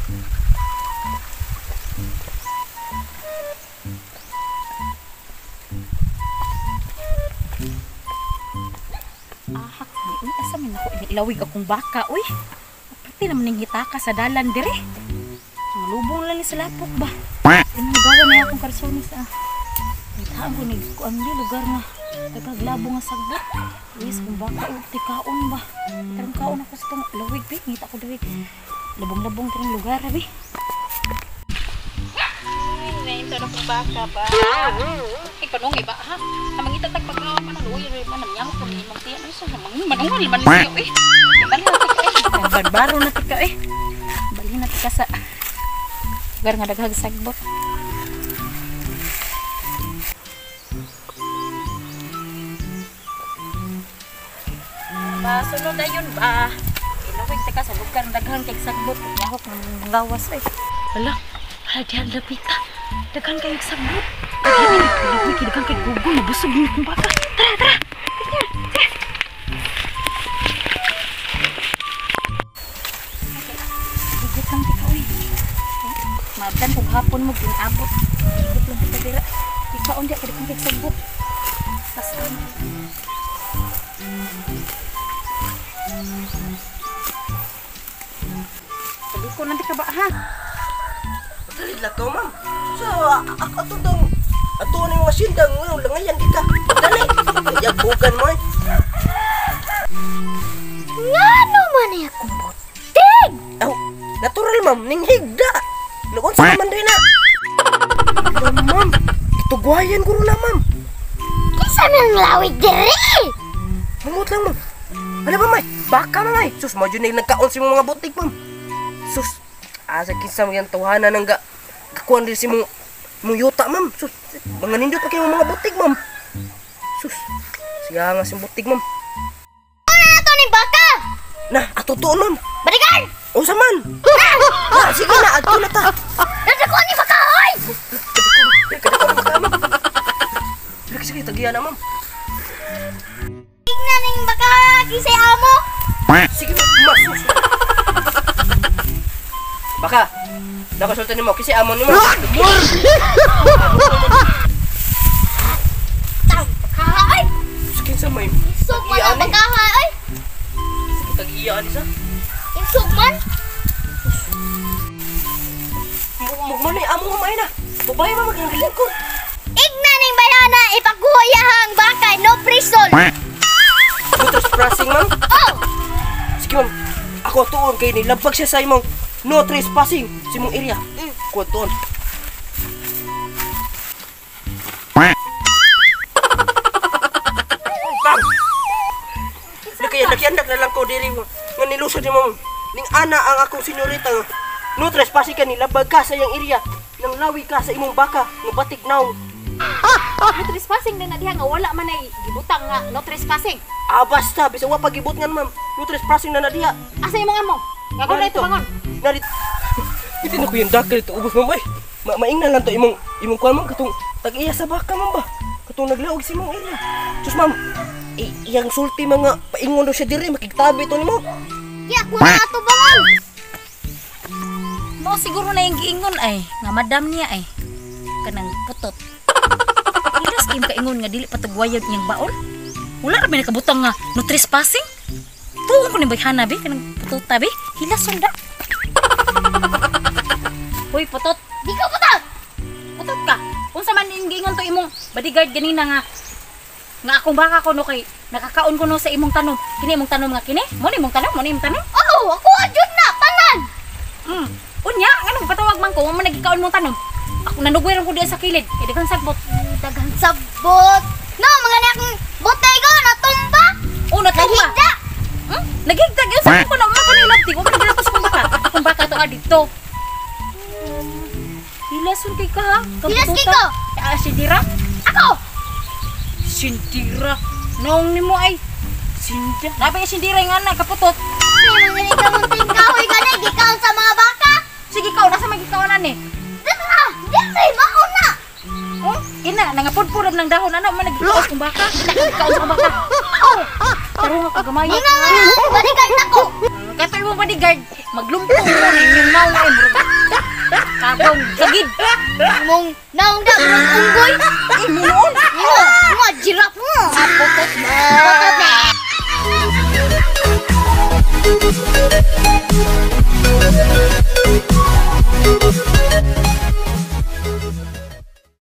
Ahak, uy, asa man ako ilawig akong baka, uy. Pati naman yung hitaka sa dalan, dire. Ang lubong lang ni sa lapok ba? Inugawan na akong karsonis, Itahan ko nagkuan di lugar nga. Nagkaglabo nga sagbot. Uwis kung baka, tikaon ba? Tarang kaon ako sa itong lawig, be. Ngita ko dire. Labong-labong tarang lugar, be. Nainto na kong baka ba? Ipanong iba, ha? Namang itatag pagkawa pa ng uwi, manamyang ko ni Magtiyan. Ay, so namang manungal, man siya, eh. Bali na tika, eh. Barbaro na tika, eh. Bali na tika sa lugar nga daghag sagbot. Sunod na yun ba? Ilawig tika sa lugar nga daghang kay sagbot. Yahok ng gawas, eh. Hala, diyan lapita. Daghang kay sagbot. Daghang kay gugo, nabusog niyo kung baka. Tara! Higit lang tika, uy. Maabdan kung hapon mo, pinabot. Higit lang tika dira. Ikaon diya, daghang kay sagbot. Pasan. Sabi ko nanti ka ba, ha? Dali lang ka, ma'am. So, ato na yung masindang langayan kita. Dali, yabugan mo, eh. Nga naman ay akong butig! Oh, natural, ma'am. Ninghigda. Noon sa naman din, na. Alam, ma'am. Itugwayan ko na, ma'am. Kisa nang lawig diri! Mungot lang, ma'am. Ano ba, may? Baka, ma'am, ay. Sus, mo dyan nagkaon si mga butik, ma'am. Sus, sa kinsa mo yan tuhanan ng kakuan din si mong yuta, ma'am. Sus, mga nindot pa kayo mga butik, ma'am. Sus, siya nga si butik, ma'am. Ano na to ni baka? Na, atutuon, ma'am. Balikan! O saman. Na, sige na, ato na ta. Nadakuan ni baka, hoy! Kadako na ka, ma'am. Sige, tagiyan na, ma'am. Tignan ning baka, kisay amo! Sige, ma'am. Sus. Baka, nakasultan ni mo, kasi amon ni mo. Ay! Sige, sa may. Insog man ang baka, ay! Sige, tag-iyaan isa. Insog man? Mugman eh, amo kumain na. Babae ma magagaling ko. Ignan ning bayana, ipagkuhayahang baka, no prison! Butos pressing, ma'am. Oh! Sige, ma'am. Ako tuon kay nilabag siya sa imong no trespassing sa imong area. Ako tuon. Bang! Nakiyandak na lang ko diri nga nilusod ni ma'am. Ning ana ang akong senyorita nga no trespassing ka nilabag ka sa iyang area. Nang lawi ka sa imong baka nga batik naw. No trespassing na diha nga wala man ay gibutang nga no trespassing. Basta bisag wa pagibot ngan, ma'am. No trespassing na diha. Asa imong amo? Gago na ito bangon. Narit. Iti na ko yung dakal ito ubos, ma'am. Maing na lang to imong kuan, ma'am, katong tag-iya sa baka, ma'am ba? Katong naglaog si mong area. Sus, ma'am. Iyang sulti mga paingon daw siya diri makiktabi to nimo. Ya, ko na ato bangon! Mo siguro na yung giingon ay nga madam niya ay kanang putot. Ilas kim kaingon nga dili patugwayon iyang baon. Wala ra may nakabutang nga no trespassing. Tuon ko ni bayhana be kanang putot tabi. Hilas sunda. Hoy putot, Di ko putot! putot ka. Unsa man ning giingon to imong bodyguard ganina nga akong baka ko no kay nakakaon ko no sa imong tanom. Kini imong tanom nga kini? Mo ni imong tanom? Oh, ako adjud na, tanan! Unya, anong patawag man ko, mo nagikaon mong tanom. Ako nanugweron ko diya sa kilid, kay daghang sagbot. Daghang sabot! No, mga nakong botego, natumba! Oh, natumba. Nahigda! Nagigdag yun sa ko na makanilabti ko, magigalatos kong baka. Akong baka to dito. Hilason kay ka ha? Hilas kay ko! Sindira? Ako! Sindira? Naong ni mo ay Sinda? Dapat yung sindira yung anak, kaputot. Ano nga ikaw mong tingkahoy ka na, gikaon sa mga baka? Sige ikaw, nasa may gikawanan eh. Dito na! Dito maon na! Oh, ina, nangapudpudab ng dahon. Ano, man nagikaos kong baka? Nagikaos kong baka. Oh, tarong ako gamaya. Ina nga! Bodyguard ako! Kaya mo bodyguard, Maglumpong mo na yung naong ay murag. Kabong sagid. Mong naong da mong unggoy. Imunon. Mo, mo giraffe mo. Apotot man.